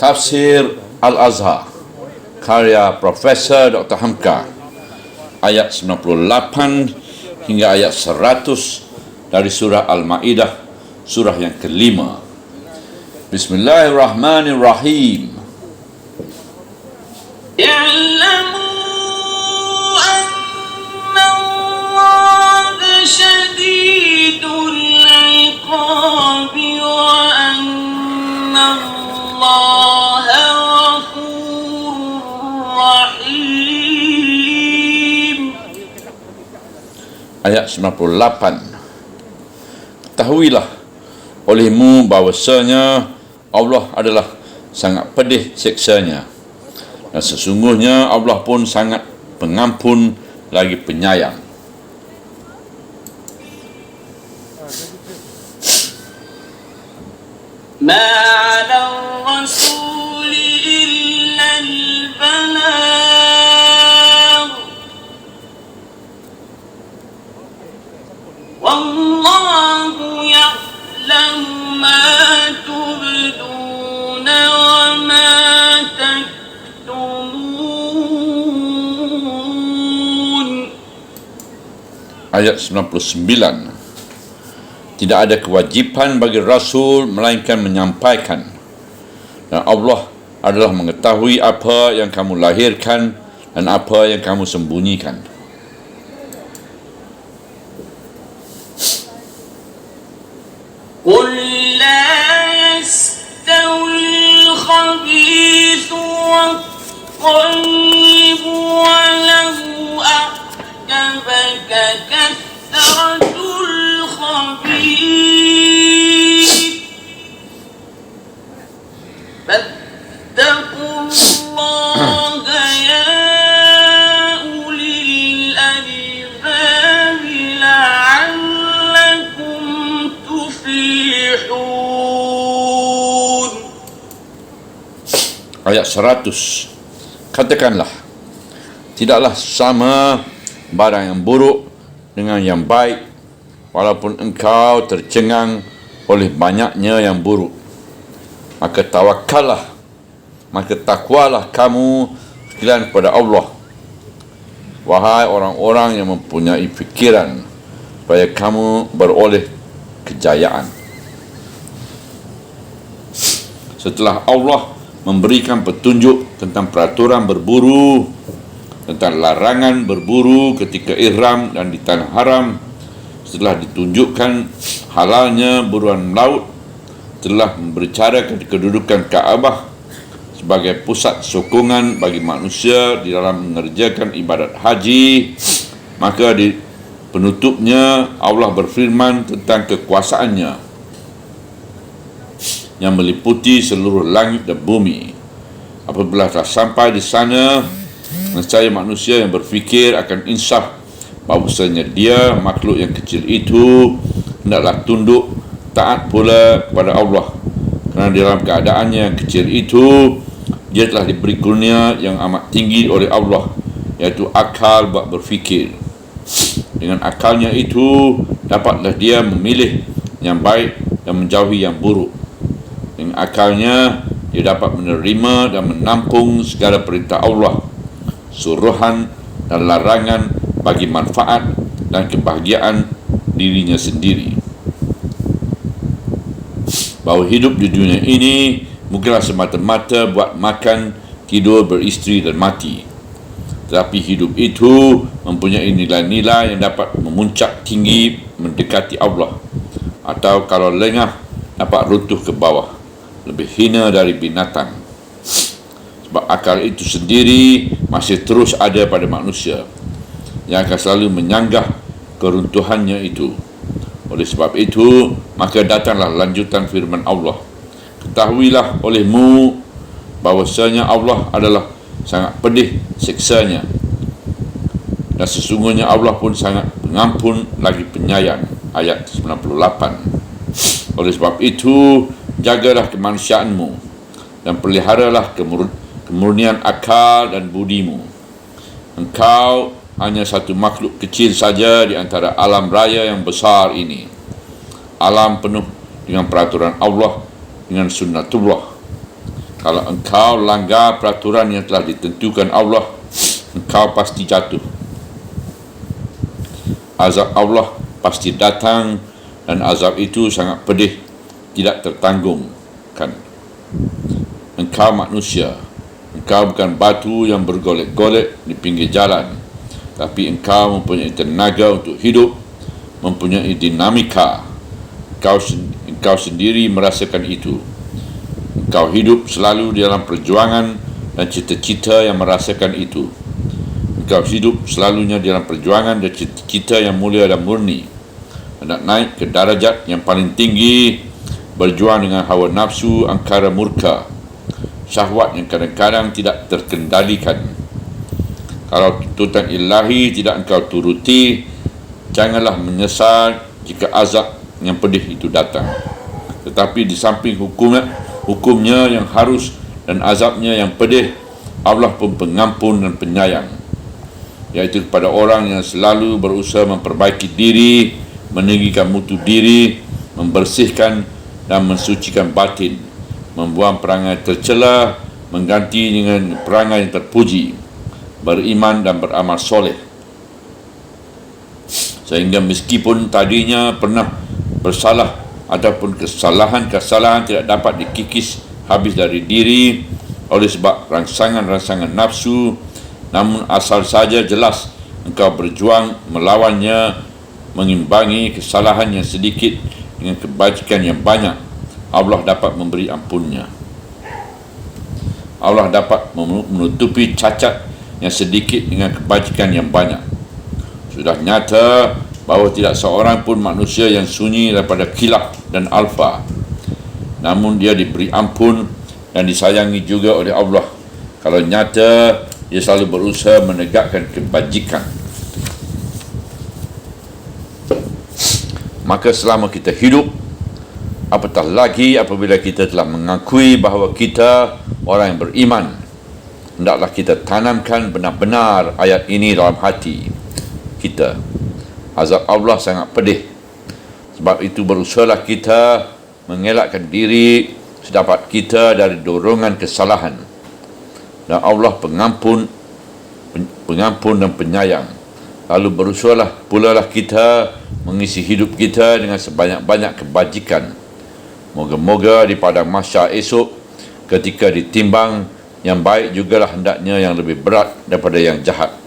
Tafsir Al-Azhar karya Profesor Dr. Hamka, ayat 98 hingga ayat 100 dari surah Al-Ma'idah, surah yang kelima. Bismillahirrahmanirrahim. I'lamu anna Allah shadidul iqabi wa anna Allah ghafurur rahim. Ayat 98. Ketahuilah olehmu bahawasanya Allah adalah sangat pedih siksanya, dan sesungguhnya Allah pun sangat pengampun lagi penyayang. Ma 'ala ar-rasuli illa al-balagh wallahu ya'lamu ma tubduna wa ma taktumun. Ayat 99. Tidak ada kewajipan bagi Rasul melainkan menyampaikan, dan Allah adalah mengetahui apa yang kamu lahirkan dan apa yang kamu sembunyikan. قل لا يستوي الخبيث والطيب ولو أعجبك كثرة الخبيث فاتقوا الله يا أولي الألباب لعلكم تفلحون. Ayat 100. Katakanlah, tidaklah sama barang yang buruk dengan yang baik, walaupun engkau tercengang oleh banyaknya yang buruk. Maka takwalah kamu sekalian kepada Allah, wahai orang-orang yang mempunyai fikiran, supaya kamu beroleh kejayaan. Setelah Allah memberikan petunjuk tentang peraturan berburu, tentang larangan berburu ketika ihram dan di tanah haram, setelah ditunjukkan halalnya buruan laut, telah membicarakan kedudukan Kaabah sebagai pusat sokongan bagi manusia di dalam mengerjakan ibadat haji, maka di penutupnya Allah berfirman tentang kekuasaannya yang meliputi seluruh langit dan bumi. Apabila telah sampai di sana, nescaya manusia yang berfikir akan insaf bahawasanya dia, makhluk yang kecil itu, hendaklah tunduk taat pula kepada Allah, kerana dalam keadaannya yang kecil itu dia telah diberi kurnia yang amat tinggi oleh Allah, iaitu akal buat berfikir. Dengan akalnya itu dapatlah dia memilih yang baik dan menjauhi yang buruk. Dengan akalnya dia dapat menerima dan menampung segala perintah Allah, suruhan dan larangan bagi manfaat dan kebahagiaan dirinya sendiri. Bahawa hidup di dunia ini bukanlah semata-mata buat makan, tidur, beristeri dan mati, tetapi hidup itu mempunyai nilai-nilai yang dapat memuncak tinggi mendekati Allah, atau kalau lengah dapat runtuh ke bawah, lebih hina dari binatang. Sebab akal itu sendiri masih terus ada pada manusia, yang akan selalu menyanggah keruntuhannya itu. Oleh sebab itu, maka datanglah lanjutan firman Allah. Ketahuilah olehmu bahawasanya Allah adalah sangat pedih siksanya, dan sesungguhnya Allah pun sangat pengampun lagi penyayang. Ayat 98. Oleh sebab itu, jagalah kemanusiaanmu dan peliharalah kemurnian akal dan budimu. Engkau hanya satu makhluk kecil saja di antara alam raya yang besar ini. Alam penuh dengan peraturan Allah, dengan sunnatullah. Kalau engkau langgar peraturan yang telah ditentukan Allah, engkau pasti jatuh. Azab Allah pasti datang, dan azab itu sangat pedih, tidak tertanggungkan. Engkau manusia, engkau bukan batu yang bergolek-golek di pinggir jalan, tapi engkau mempunyai tenaga untuk hidup, mempunyai dinamika. Engkau sendiri merasakan itu. Engkau hidup selalu di dalam perjuangan dan cita-cita yang merasakan itu. Engkau hidup selalunya di dalam perjuangan dan cita-cita yang mulia dan murni. Hendak naik ke darajat yang paling tinggi, berjuang dengan hawa nafsu angkara murka, syahwat yang kadang-kadang tidak terkendalikan. Kalau tuntutan ilahi tidak engkau turuti, janganlah menyesal jika azab yang pedih itu datang. Tetapi di samping hukumnya yang harus dan azabnya yang pedih, Allah pun pengampun dan penyayang, iaitu kepada orang yang selalu berusaha memperbaiki diri, meninggikan mutu diri, membersihkan dan mensucikan batin, membuang perangai tercela, mengganti dengan perangai yang terpuji, beriman dan beramal soleh, sehingga meskipun tadinya pernah bersalah ataupun kesalahan tidak dapat dikikis habis dari diri oleh sebab rangsangan-rangsangan nafsu, namun asal saja jelas engkau berjuang melawannya, mengimbangi kesalahan yang sedikit dengan kebajikan yang banyak, Allah dapat memberi ampunnya. Allah dapat menutupi cacat yang sedikit dengan kebajikan yang banyak. Sudah nyata bahawa tidak seorang pun manusia yang sunyi daripada khilaf dan alfa, namun dia diberi ampun dan disayangi juga oleh Allah. Kalau nyata dia selalu berusaha menegakkan kebajikan. Maka selama kita hidup, apatah lagi apabila kita telah mengakui bahawa kita orang yang beriman, hendaklah kita tanamkan benar-benar ayat ini dalam hati kita. Azab Allah sangat pedih. Sebab itu berusahalah kita mengelakkan diri sedapat kita dari dorongan kesalahan. Dan Allah pengampun dan penyayang. Lalu berusahalah pulalah kita mengisi hidup kita dengan sebanyak-banyak kebajikan. Moga-moga di padang mahsyar esok, ketika ditimbang, yang baik jugalah hendaknya yang lebih berat daripada yang jahat.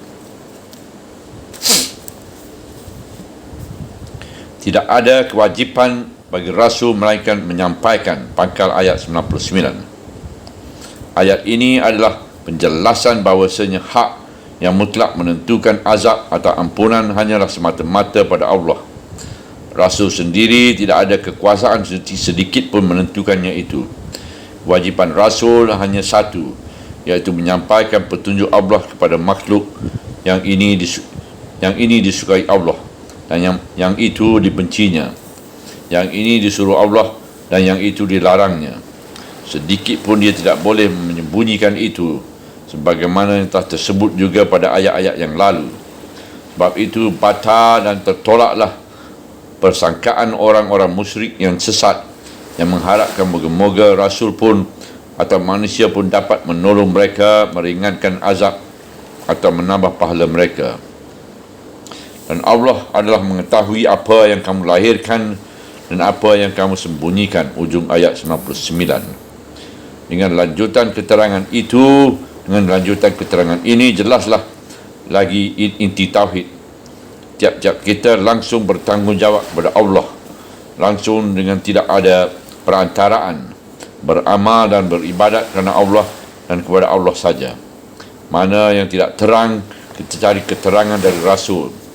Tidak ada kewajipan bagi Rasul melainkan menyampaikan, pangkal ayat 99. Ayat ini adalah penjelasan bahawasanya hak yang mutlak menentukan azab atau ampunan hanyalah semata-mata pada Allah. Rasul sendiri tidak ada kekuasaan sedikit pun menentukannya itu. Kewajipan Rasul hanya satu, iaitu menyampaikan petunjuk Allah kepada makhluk yang ini disukai Allah, dan yang itu dibencinya. Yang ini disuruh Allah dan yang itu dilarangnya. Sedikit pun dia tidak boleh menyembunyikan itu, sebagaimana yang telah tersebut juga pada ayat-ayat yang lalu. Sebab itu batal dan tertolaklah persangkaan orang-orang musyrik yang sesat, yang mengharapkan moga-moga Rasul pun atau manusia pun dapat menolong mereka, meringankan azab atau menambah pahala mereka. Dan Allah adalah mengetahui apa yang kamu lahirkan dan apa yang kamu sembunyikan. Ujung ayat 99. Dengan lanjutan keterangan itu, dengan lanjutan keterangan ini, jelaslah lagi inti tauhid. Tiap-tiap kita langsung bertanggungjawab kepada Allah, langsung dengan tidak ada perantaraan, beramal dan beribadat kerana Allah dan kepada Allah saja. Mana yang tidak terang, kita cari keterangan dari Rasul.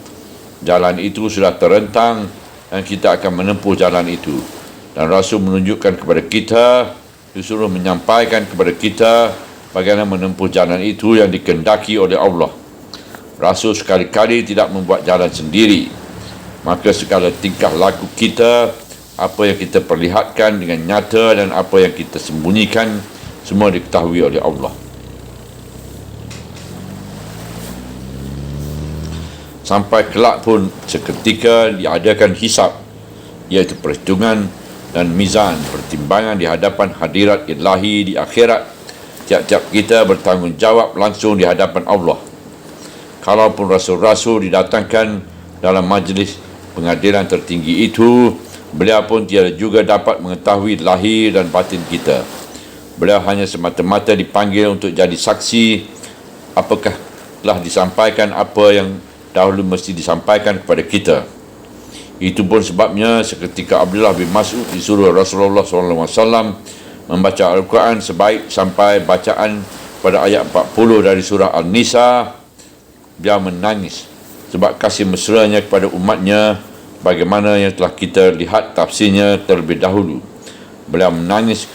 Jalan itu sudah terentang dan kita akan menempuh jalan itu. Dan Rasul menunjukkan kepada kita, disuruh menyampaikan kepada kita bagaimana menempuh jalan itu yang dikehendaki oleh Allah. Rasul sekali-kali tidak membuat jalan sendiri. Maka segala tingkah laku kita, apa yang kita perlihatkan dengan nyata dan apa yang kita sembunyikan, semua diketahui oleh Allah. Sampai kelak pun seketika diadakan hisab, iaitu perhitungan dan mizan, pertimbangan di hadapan hadirat ilahi di akhirat. Tiap-tiap kita bertanggungjawab langsung di hadapan Allah. Kalaupun rasul-rasul didatangkan dalam majlis pengadilan tertinggi itu, beliau pun tiada juga dapat mengetahui lahir dan batin kita. Beliau hanya semata-mata dipanggil untuk jadi saksi apakah telah disampaikan apa yang dahulu mesti disampaikan kepada kita. Itu pun sebabnya seketika Abdullah bin Mas'ud disuruh Rasulullah SAW membaca Al-Quran sampai bacaan pada ayat 40 dari surah An-Nisa. Dia menangis sebab kasih mesranya kepada umatnya, bagaimana yang telah kita lihat tafsirnya terlebih dahulu. Beliau menangis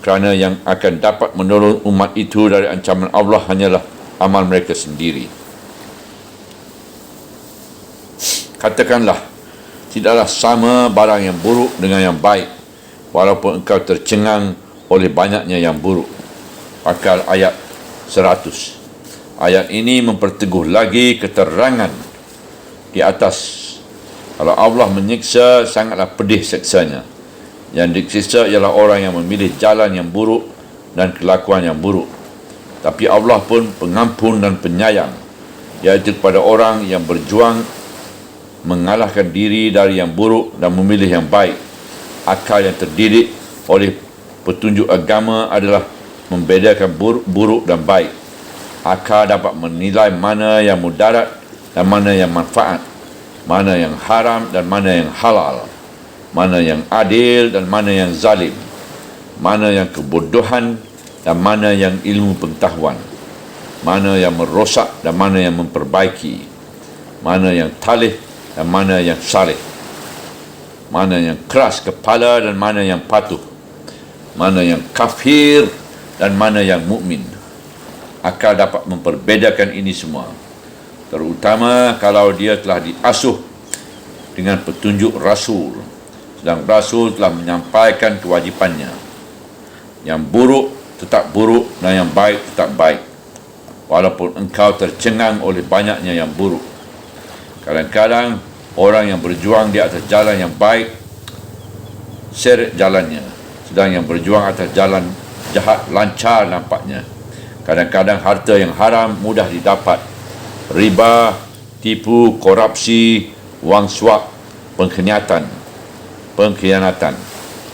kerana yang akan dapat menolong umat itu dari ancaman Allah hanyalah amal mereka sendiri. Katakanlah, tidaklah sama barang yang buruk dengan yang baik, walaupun engkau tercengang oleh banyaknya yang buruk. Pakal ayat 100. Ayat ini memperteguh lagi keterangan di atas. Kalau Allah menyiksa, sangatlah pedih siksanya. Yang disiksa ialah orang yang memilih jalan yang buruk dan kelakuan yang buruk. Tapi Allah pun pengampun dan penyayang, iaitu kepada orang yang berjuang mengalahkan diri dari yang buruk dan memilih yang baik. Akal yang terdidik oleh petunjuk agama adalah membedakan buruk dan baik. Akal dapat menilai mana yang mudarat dan mana yang manfaat, mana yang haram dan mana yang halal, mana yang adil dan mana yang zalim, mana yang kebodohan dan mana yang ilmu pengetahuan, mana yang merosak dan mana yang memperbaiki, mana yang talih dan mana yang saleh, mana yang keras kepala dan mana yang patuh, mana yang kafir dan mana yang mukmin. Akal dapat memperbedakan ini semua, terutama kalau dia telah diasuh dengan petunjuk Rasul, sedang Rasul telah menyampaikan kewajipannya. Yang buruk tetap buruk dan yang baik tetap baik, walaupun engkau tercengang oleh banyaknya yang buruk. Kadang-kadang orang yang berjuang di atas jalan yang baik seret jalannya, sedang yang berjuang atas jalan jahat lancar nampaknya. Kadang-kadang harta yang haram mudah didapat, riba, tipu, korupsi, wang suap, pengkhianatan.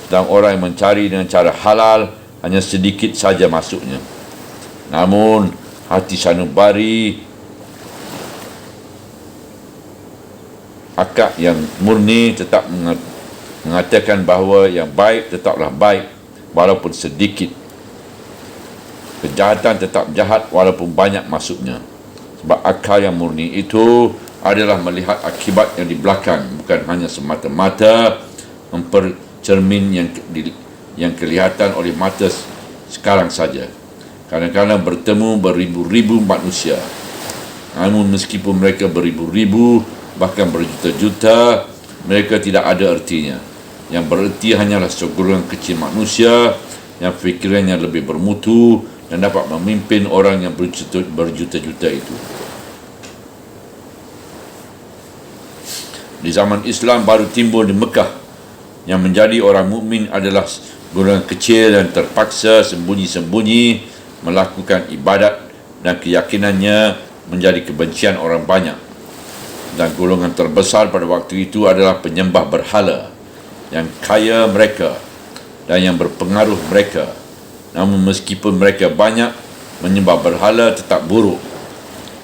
Sedang orang yang mencari dengan cara halal hanya sedikit saja masuknya. Namun hati sanubari, akak yang murni tetap mengatakan bahawa yang baik tetaplah baik walaupun sedikit. Kejahatan tetap jahat walaupun banyak masuknya. Sebab akal yang murni itu adalah melihat akibat yang di belakang, bukan hanya semata-mata mempercermin yang kelihatan oleh mata sekarang saja. Kadang-kadang bertemu beribu-ribu manusia, namun meskipun mereka beribu-ribu bahkan berjuta-juta, mereka tidak ada artinya. Yang bererti hanyalah segolongan kecil manusia yang fikirannya lebih bermutu dan dapat memimpin orang yang berjuta-juta itu. Di zaman Islam baru timbul di Mekah, yang menjadi orang mukmin adalah golongan kecil dan terpaksa sembunyi-sembunyi melakukan ibadat dan keyakinannya menjadi kebencian orang banyak. Dan golongan terbesar pada waktu itu adalah penyembah berhala yang kaya mereka dan yang berpengaruh mereka. Namun meskipun mereka banyak, menyembah berhala tetap buruk.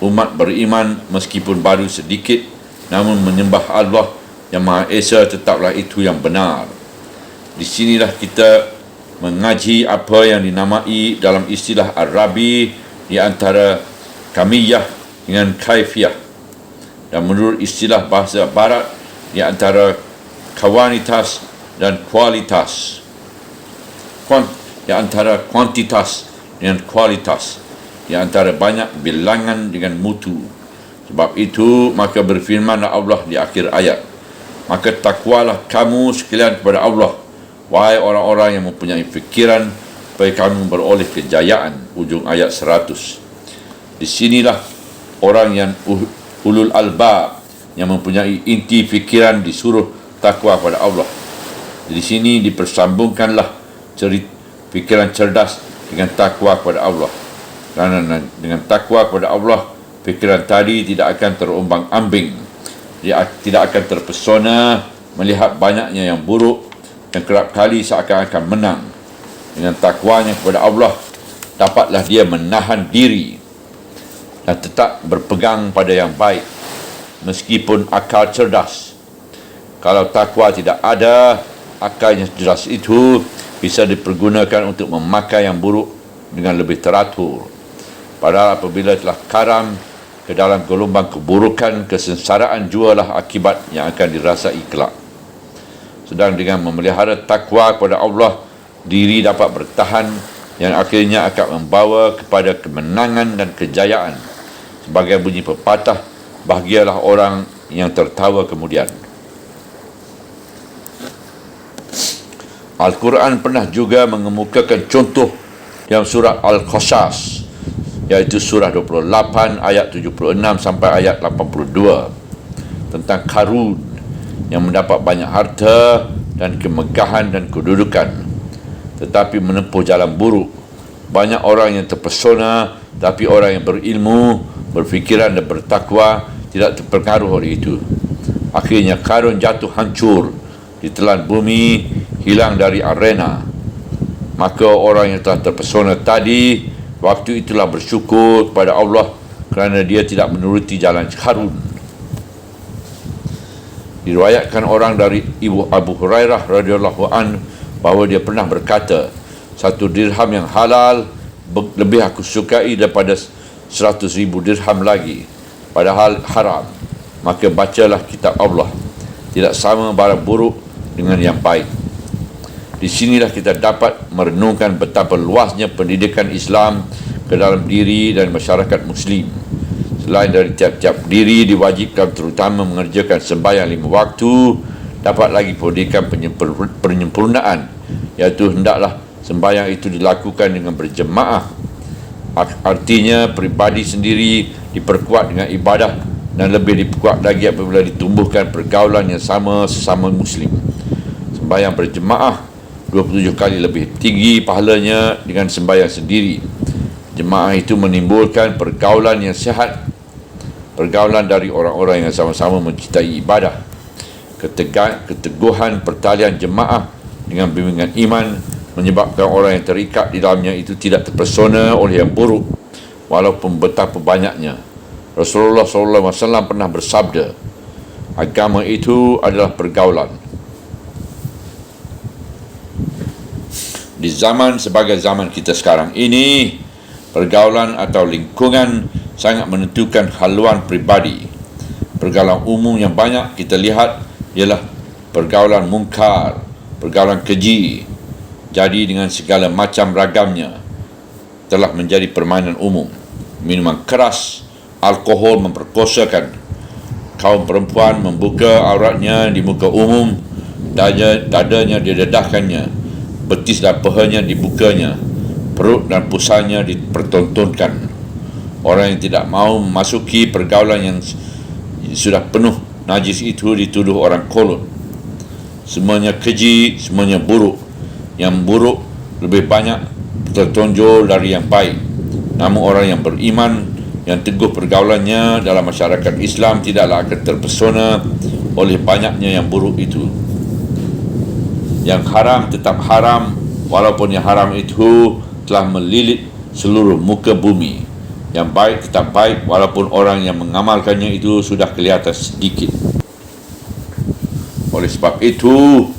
Umat beriman meskipun baru sedikit, namun menyembah Allah yang Maha Esa tetaplah itu yang benar. Di sinilah kita mengaji apa yang dinamai dalam istilah Arabi di antara kamiyah dengan kaifiyah, dan menurut istilah bahasa barat di antara kuantitas dan kualitas, di antara kuantitas dengan kualitas, di antara banyak bilangan dengan mutu. Sebab itu maka berfirmanlah Allah di akhir ayat, maka takwalah kamu sekalian kepada Allah, wahai orang-orang yang mempunyai fikiran, supaya kamu beroleh kejayaan. Ujung ayat 100. Di sinilah orang yang ulul albab, yang mempunyai inti fikiran, disuruh takwa pada Allah. Di sini dipersambungkanlah fikiran cerdas dengan takwa kepada Allah. Kerana dengan takwa kepada Allah, fikiran tadi tidak akan terombang-ambing. Dia tidak akan terpesona melihat banyaknya yang buruk dan kerap kali seakan-akan menang. Dengan takwanya kepada Allah, dapatlah dia menahan diri dan tetap berpegang pada yang baik meskipun akal cerdas. Kalau takwa tidak ada, akal yang cerdas itu bisa dipergunakan untuk memakai yang buruk dengan lebih teratur. Padahal apabila telah karam ke dalam gelombang keburukan, kesengsaraan jualah akibat yang akan dirasai kelak. Sedang dengan memelihara takwa kepada Allah, diri dapat bertahan yang akhirnya akan membawa kepada kemenangan dan kejayaan. Sebagai bunyi pepatah, bahagialah orang yang tertawa kemudian. Al-Quran pernah juga mengemukakan contoh dalam surah Al-Qasas, iaitu surah 28 ayat 76 sampai ayat 82, tentang Qarun yang mendapat banyak harta dan kemegahan dan kedudukan, tetapi menempuh jalan buruk. Banyak orang yang terpesona, tapi orang yang berilmu, berfikiran dan bertakwa tidak terpengaruh oleh itu. Akhirnya Qarun jatuh hancur, ditelan bumi, hilang dari arena. Maka orang yang telah terpesona tadi waktu itulah bersyukur kepada Allah kerana dia tidak menuruti jalan Qarun. Diriwayatkan orang dari Ibu Abu Hurairah radhiyallahu an bahawa dia pernah berkata, 1 dirham yang halal lebih aku sukai daripada 100,000 dirham lagi, padahal haram. Maka bacalah kitab Allah. Tidak sama barang buruk dengan yang baik. Di sinilah kita dapat merenungkan betapa luasnya pendidikan Islam ke dalam diri dan masyarakat Muslim. Selain dari tiap-tiap diri diwajibkan terutama mengerjakan sembahyang 5 waktu, dapat lagi pendidikan penyempurnaan, iaitu hendaklah sembahyang itu dilakukan dengan berjemaah. Artinya peribadi sendiri diperkuat dengan ibadah dan lebih diperkuat lagi apabila ditumbuhkan pergaulan yang sama sesama Muslim. Sembahyang berjemaah 27 kali lebih tinggi pahalanya dengan sembahyang sendiri. Jemaah itu menimbulkan pergaulan yang sihat, pergaulan dari orang-orang yang sama-sama mencintai ibadah. Keteguhan pertalian jemaah dengan bimbingan iman menyebabkan orang yang terikat di dalamnya itu tidak terpesona oleh yang buruk walaupun betapa banyaknya. Rasulullah SAW pernah bersabda, agama itu adalah pergaulan. Di zaman sebagai zaman kita sekarang ini, pergaulan atau lingkungan sangat menentukan haluan pribadi. Pergaulan umum yang banyak kita lihat ialah pergaulan mungkar, pergaulan keji. Jadi dengan segala macam ragamnya telah menjadi permainan umum. Minuman keras, alkohol memperkosakan, kaum perempuan membuka auratnya di muka umum, dadanya didedahkannya, betis dan pahanya dibukanya, perut dan pusarnya dipertontonkan. Orang yang tidak mahu memasuki pergaulan yang sudah penuh najis itu dituduh orang kolot. Semuanya keji, semuanya buruk. Yang buruk lebih banyak tertonjol dari yang baik. Namun orang yang beriman, yang teguh pergaulannya dalam masyarakat Islam tidaklah akan terpesona oleh banyaknya yang buruk itu. Yang haram tetap haram, walaupun yang haram itu telah melilit seluruh muka bumi. Yang baik tetap baik, walaupun orang yang mengamalkannya itu sudah kelihatan sedikit. Oleh sebab itu,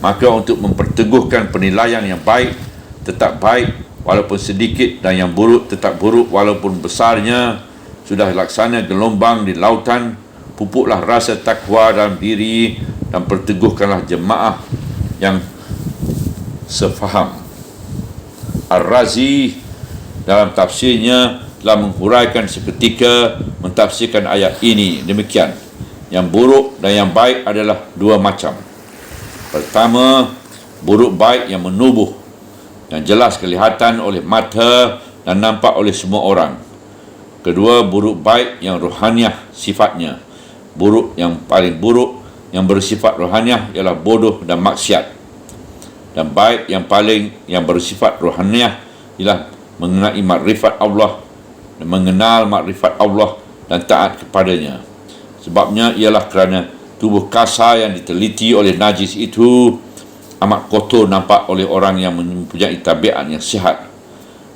maka untuk memperteguhkan penilaian yang baik tetap baik walaupun sedikit dan yang buruk tetap buruk walaupun besarnya, sudah laksana gelombang di lautan, pupuklah rasa takwa dalam diri dan perteguhkanlah jemaah yang sefaham. Ar-Razi dalam tafsirnya telah menghuraikan seketika mentafsirkan ayat ini demikian: yang buruk dan yang baik adalah dua macam. Pertama, buruk baik yang menubuh, yang jelas kelihatan oleh mata dan nampak oleh semua orang. Kedua, buruk baik yang rohaniah sifatnya. Buruk yang paling buruk yang bersifat rohaniah ialah bodoh dan maksiat. dan baik yang bersifat rohaniah ialah mengenai makrifat Allah dan mengenal makrifat Allah dan taat kepadanya. Sebabnya ialah kerana tubuh kasar yang diteliti oleh najis itu amat kotor nampak oleh orang yang mempunyai tabiat yang sihat.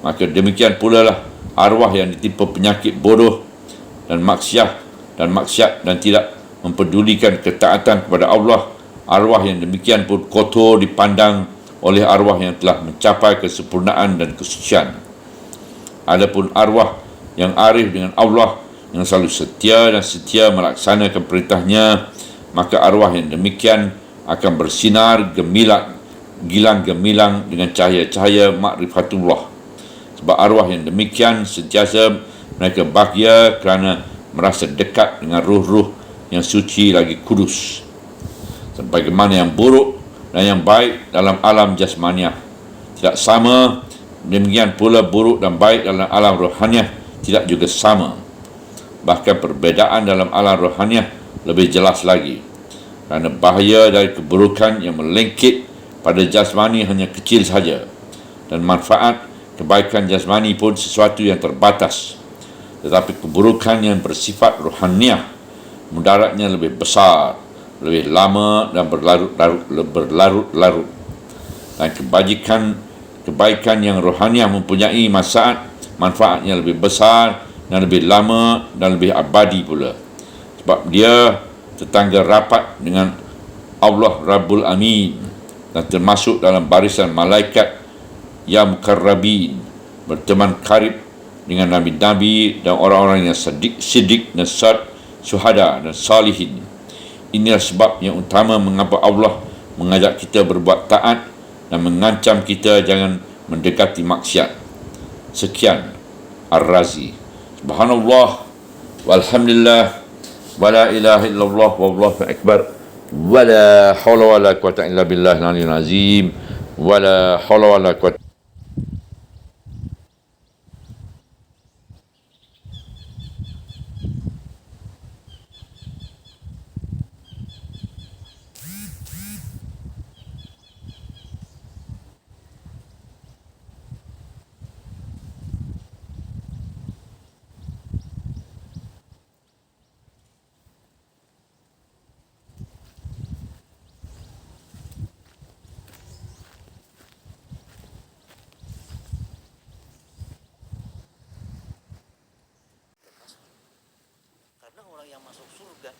Maka demikian pula lah arwah yang ditimpa penyakit bodoh dan maksiat dan tidak mempedulikan ketaatan kepada Allah. Arwah yang demikian pun kotor dipandang oleh arwah yang telah mencapai kesempurnaan dan kesucian. Adapun arwah yang arif dengan Allah, yang selalu setia melaksanakan perintahnya, maka arwah yang demikian akan bersinar gilang-gemilang dengan cahaya-cahaya makrifatullah. Sebab arwah yang demikian sentiasa mereka bahagia kerana merasa dekat dengan ruh-ruh yang suci lagi kudus. Sebagaimana yang buruk dan yang baik dalam alam jasmaniah tidak sama, demikian pula buruk dan baik dalam alam rohaniah tidak juga sama. Bahkan perbezaan dalam alam rohaniah lebih jelas lagi, kerana bahaya dari keburukan yang melengkit pada jasmani hanya kecil saja, dan manfaat kebaikan jasmani pun sesuatu yang terbatas. Tetapi keburukan yang bersifat rohaniah mudaratnya lebih besar, lebih lama dan berlarut-larut. Dan kebaikan yang rohaniah mempunyai manfaatnya lebih besar dan lebih lama dan lebih abadi pula. Sebab dia tetangga rapat dengan Allah Rabbul Amin dan termasuk dalam barisan malaikat yang mukarrabin, berteman karib dengan nabi-nabi dan orang-orang yang siddiq, nasad, syuhada dan salihin. Inilah sebab yang utama mengapa Allah mengajak kita berbuat taat dan mengancam kita jangan mendekati maksiat. Sekian Ar-Razi. Subhanallah walhamdulillah wala ilaha illallah wallahu akbar wala hawla wala quwwata illa billahil aliyyil azim wala hawla wala quwwata. Karena orang yang masuk surga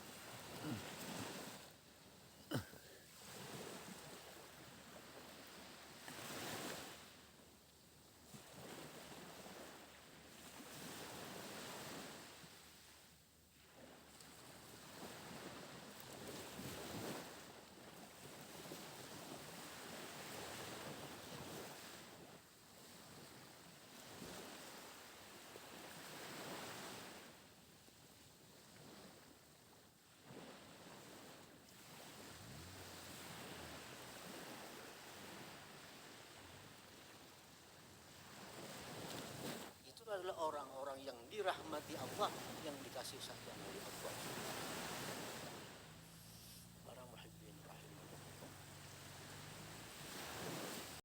itu adalah orang-orang yang dirahmati Allah, yang dikasih sayang oleh Allah.